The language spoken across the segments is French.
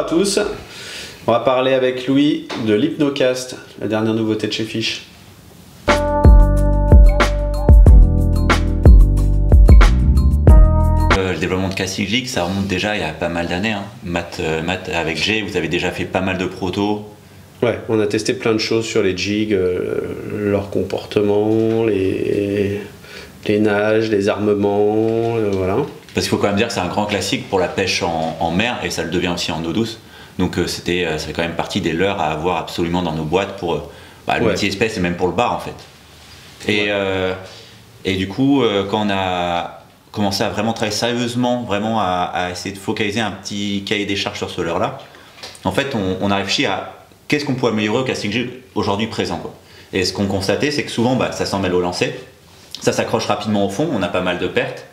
tous, on va parler avec Louis de l'Hypnocast, la dernière nouveauté de chez Fish. Le développement de casting jig, ça remonte déjà il y a pas mal d'années. Matt, avec Jay, vous avez déjà fait pas mal de protos. Ouais, on a testé plein de choses sur les jigs, leur comportement, les nages, les armements, voilà. Parce qu'il faut quand même dire que c'est un grand classique pour la pêche en mer et ça le devient aussi en eau douce. Donc ça fait quand même partie des leurres à avoir absolument dans nos boîtes pour le multi-espèce et même pour le bar en fait. Et du coup, quand on a commencé à vraiment travailler sérieusement, vraiment à essayer de focaliser un petit cahier des charges sur ce leurre-là, en fait on a réfléchi à qu'est-ce qu'on peut améliorer au casting jig aujourd'hui présent, quoi. Et ce qu'on constatait, c'est que souvent ça s'en mêle au lancer, ça s'accroche rapidement au fond, on a pas mal de pertes,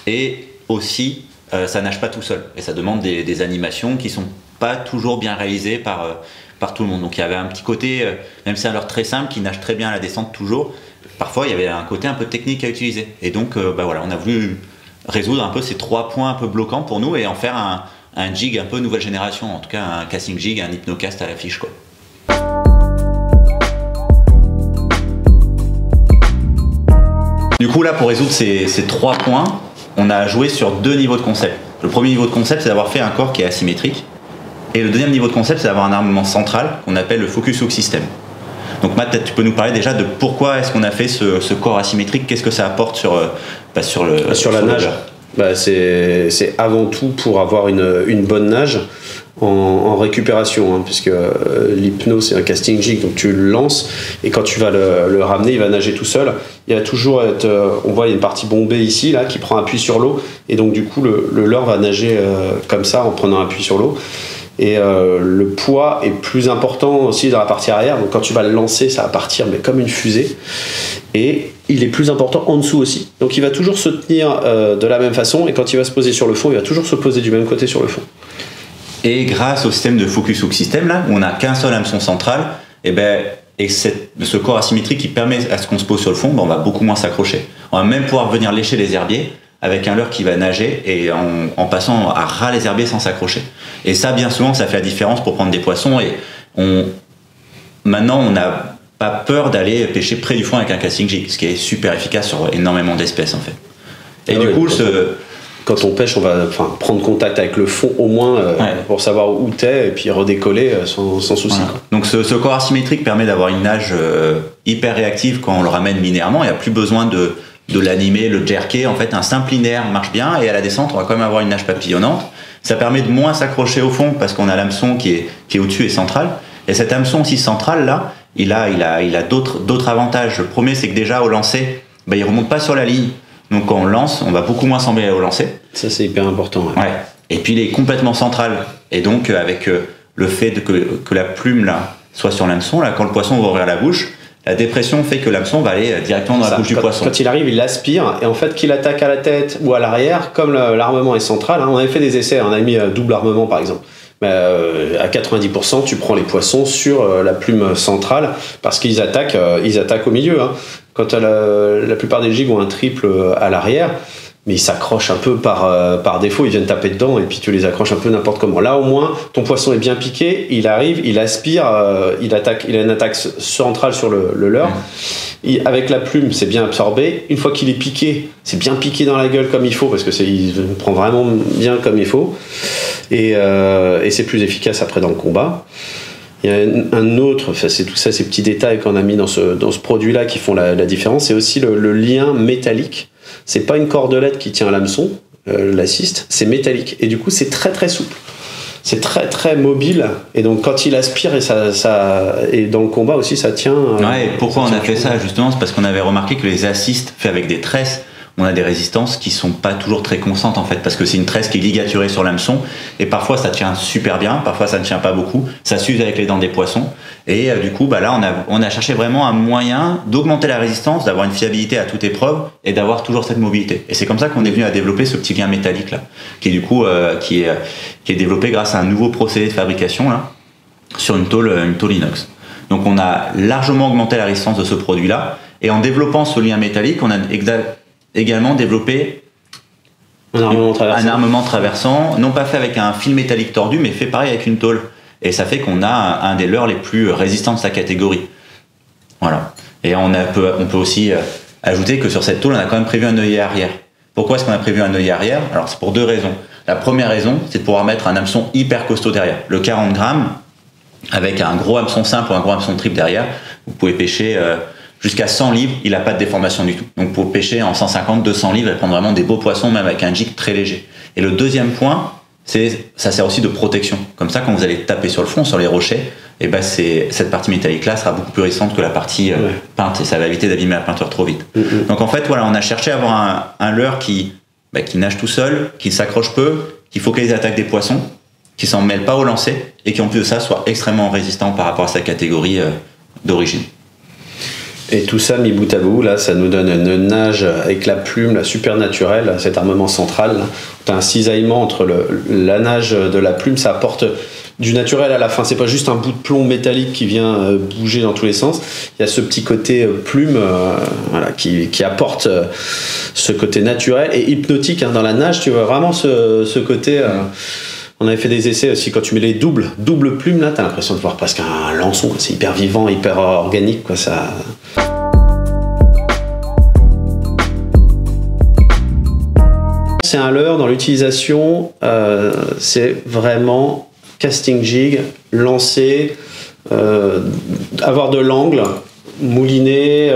et aussi ça nage pas tout seul, et ça demande des animations qui sont pas toujours bien réalisées par tout le monde. Donc il y avait un petit côté, même si c'est un leurre très simple, qui nage très bien à la descente toujours, parfois il y avait un côté un peu technique à utiliser. Et donc voilà, on a voulu résoudre un peu ces 3 points un peu bloquants pour nous et en faire un jig un peu nouvelle génération, en tout cas un casting jig, un hypnocast à la fiche, quoi. Du coup là, pour résoudre ces 3 points, on a joué sur 2 niveaux de concept. Le premier niveau de concept, c'est d'avoir fait un corps qui est asymétrique, et le deuxième niveau de concept, c'est d'avoir un armement central qu'on appelle le focus hook system. Donc Matt, peut-être tu peux nous parler déjà de pourquoi est-ce qu'on a fait ce corps asymétrique, qu'est-ce que ça apporte sur la nage. C'est avant tout pour avoir une bonne nage en récupération, puisque l'hypno c'est un casting jig, donc tu le lances et quand tu vas le ramener, il va nager tout seul. Il va toujours on voit il y a une partie bombée ici là qui prend appui sur l'eau et donc du coup le leurre va nager comme ça en prenant appui sur l'eau. Et le poids est plus important aussi dans la partie arrière, donc quand tu vas le lancer, ça va partir mais comme une fusée. Et il est plus important en dessous aussi. Donc il va toujours se tenir de la même façon, et quand il va se poser sur le fond, il va toujours se poser du même côté sur le fond. Et grâce au système de focus hook system là, où on n'a qu'un seul hameçon central, et ce corps asymétrique qui permet à ce qu'on se pose sur le fond, on va beaucoup moins s'accrocher. On va même pouvoir venir lécher les herbiers avec un leurre qui va nager et en passant à ras les herbiers sans s'accrocher. Et ça, bien souvent, ça fait la différence pour prendre des poissons. Et maintenant, on n'a pas peur d'aller pêcher près du fond avec un casting jig, ce qui est super efficace sur énormément d'espèces en fait. Et du coup, quand on pêche, on va prendre contact avec le fond au moins pour savoir où t'es et puis redécoller sans souci. Voilà. Donc ce corps asymétrique permet d'avoir une nage hyper réactive quand on le ramène linéairement. Il n'y a plus besoin de l'animer, le jerker. En fait, un simple linéaire marche bien et à la descente, on va quand même avoir une nage papillonnante. Ça permet de moins s'accrocher au fond parce qu'on a l'hameçon qui est au-dessus et central. Et cet hameçon aussi central là, il a d'autres avantages. Le premier, c'est que déjà au lancer, il remonte pas sur la ligne. Donc quand on lance, on va beaucoup moins s'embêter au lancer. Ça c'est hyper important. Ouais. Et puis il est complètement central. Et donc avec le fait que la plume là soit sur l'hameçon, là quand le poisson va ouvrir la bouche, la dépression fait que l'hameçon va aller directement dans la bouche du poisson. Quand il arrive, il aspire, et en fait qu'il attaque à la tête ou à l'arrière, comme l'armement est central, on avait fait des essais, on a mis double armement par exemple. À 90%, tu prends les poissons sur la plume centrale parce qu'ils attaquent au milieu. Quand la plupart des jigs ont un triple à l'arrière, mais ils s'accrochent un peu par défaut, ils viennent taper dedans et puis tu les accroches un peu n'importe comment. Là au moins, ton poisson est bien piqué, il arrive, il aspire, il a une attaque centrale sur le leurre. Avec la plume, c'est bien absorbé. Une fois qu'il est piqué, c'est bien piqué dans la gueule comme il faut parce que il prend vraiment bien comme il faut. Et c'est plus efficace après dans le combat. Il y a un autre, c'est tout ça, ces petits détails qu'on a mis dans ce produit-là qui font la différence. C'est aussi le lien métallique. C'est pas une cordelette qui tient l'hameçon, l'assiste, c'est métallique. Et du coup, c'est très très souple. C'est très très mobile. Et donc, quand il aspire, et dans le combat aussi, ça tient. Et pourquoi on a fait ça justement? C'est parce qu'on avait remarqué que les assistes faits avec des tresses, on a des résistances qui sont pas toujours très constantes en fait, parce que c'est une tresse qui est ligaturée sur l'hameçon et parfois ça tient super bien, parfois ça ne tient pas beaucoup, ça s'use avec les dents des poissons et du coup là on a cherché vraiment un moyen d'augmenter la résistance, d'avoir une fiabilité à toute épreuve et d'avoir toujours cette mobilité. Et c'est comme ça qu'on est venu à développer ce petit lien métallique là, qui est du coup qui est développé grâce à un nouveau procédé de fabrication là sur une tôle inox. Donc on a largement augmenté la résistance de ce produit là et en développant ce lien métallique, on a également développé Un armement traversant. Un armement traversant, non pas fait avec un fil métallique tordu, mais fait pareil avec une tôle. Et ça fait qu'on a un des leurres les plus résistants de sa catégorie. Voilà. Et on peut aussi ajouter que sur cette tôle, on a quand même prévu un œillet arrière. Pourquoi est-ce qu'on a prévu un œillet arrière? Alors c'est pour deux raisons. La première raison, c'est de pouvoir mettre un hameçon hyper costaud derrière. Le 40 grammes, avec un gros hameçon simple ou un gros hameçon triple derrière, vous pouvez pêcher jusqu'à 100 livres, il n'a pas de déformation du tout. Donc pour pêcher en 150-200 livres et prendre vraiment des beaux poissons, même avec un jig très léger. Et le deuxième point, ça sert aussi de protection. Comme ça, quand vous allez taper sur le fond, sur les rochers, et ben cette partie métallique-là sera beaucoup plus résistante que la partie peinte, et ça va éviter d'abîmer la peinture trop vite. Donc en fait, voilà, on a cherché à avoir un leurre qui nage tout seul, qui s'accroche peu, qui focalise l'attaque des poissons, qui s'en mêle pas au lancer, et qui en plus de ça soit extrêmement résistant par rapport à sa catégorie d'origine. Et tout ça mis bout à bout, là, ça nous donne une nage avec la plume, la super naturelle, cet armement central. Tu as un cisaillement entre la nage de la plume, ça apporte du naturel à la fin. C'est pas juste un bout de plomb métallique qui vient bouger dans tous les sens. Il y a ce petit côté plume voilà, qui apporte ce côté naturel et hypnotique dans la nage. Tu vois vraiment ce côté... On avait fait des essais aussi, quand tu mets les doubles plumes, là, t'as l'impression de voir presque un lançon. C'est hyper vivant, hyper organique, quoi, ça... C'est un leurre dans l'utilisation, c'est vraiment casting jig, lancer, avoir de l'angle, mouliner,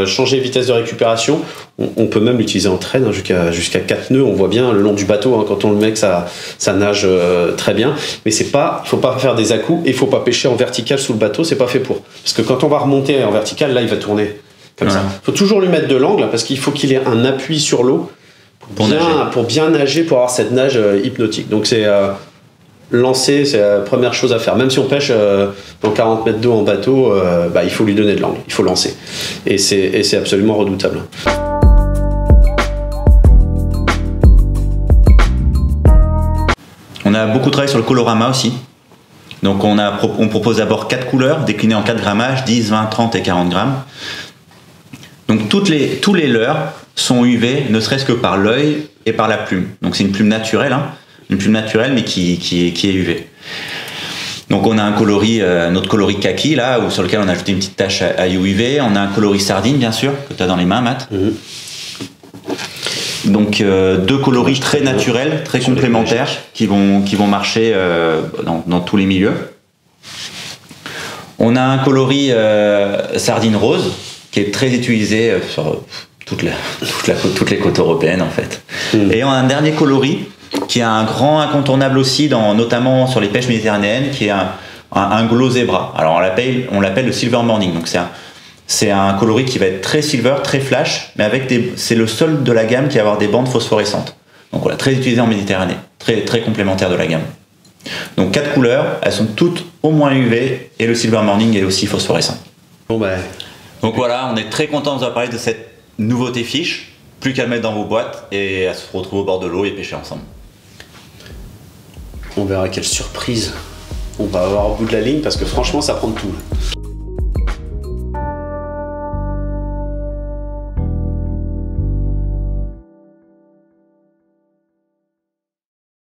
changer de vitesse de récupération. On peut même l'utiliser en traîne jusqu'à 4 nœuds. On voit bien le long du bateau, quand on le met, que ça nage très bien. Mais il faut pas faire des à-coups et il faut pas pêcher en vertical sous le bateau. C'est pas fait pour. Parce que quand on va remonter en vertical, là, il va tourner comme ça. Il faut toujours lui mettre de l'angle parce qu'il faut qu'il ait un appui sur l'eau pour bien nager, pour avoir cette nage hypnotique. Donc c'est lancer, c'est la première chose à faire. Même si on pêche dans 40 mètres d'eau en bateau, il faut lui donner de l'angle, il faut lancer. Et c'est absolument redoutable. On a beaucoup travaillé sur le colorama aussi. Donc on propose d'abord 4 couleurs déclinées en 4 grammages, 10, 20, 30 et 40 grammes. Donc tous les leurres sont UV, ne serait-ce que par l'œil et par la plume. Donc c'est une plume naturelle, une plume naturelle mais qui est UV. Donc on a un coloris, notre coloris kaki là, sur lequel on a ajouté une petite tache à UV. On a un coloris sardine bien sûr, que tu as dans les mains, Matt. Donc deux coloris très naturels, très complémentaires, qui vont marcher dans tous les milieux. On a un coloris sardine rose, qui est très utilisé sur toutes les côtes européennes en fait. Et on a un dernier coloris qui est un grand incontournable aussi, notamment sur les pêches méditerranéennes, qui est un glow zebra. Alors on l'appelle le silver morning. Donc c'est un coloris qui va être très silver, très flash, mais c'est le seul de la gamme qui va avoir des bandes phosphorescentes. Donc voilà, très utilisé en Méditerranée, très, très complémentaire de la gamme. Donc 4 couleurs, elles sont toutes au moins UV, et le silver morning est aussi phosphorescent. Donc voilà, on est très content de vous avoir parlé de cette nouveauté fiche. Plus qu'à le mettre dans vos boîtes et à se retrouver au bord de l'eau et pêcher ensemble. On verra quelle surprise on va avoir au bout de la ligne, parce que franchement ça prend de tout.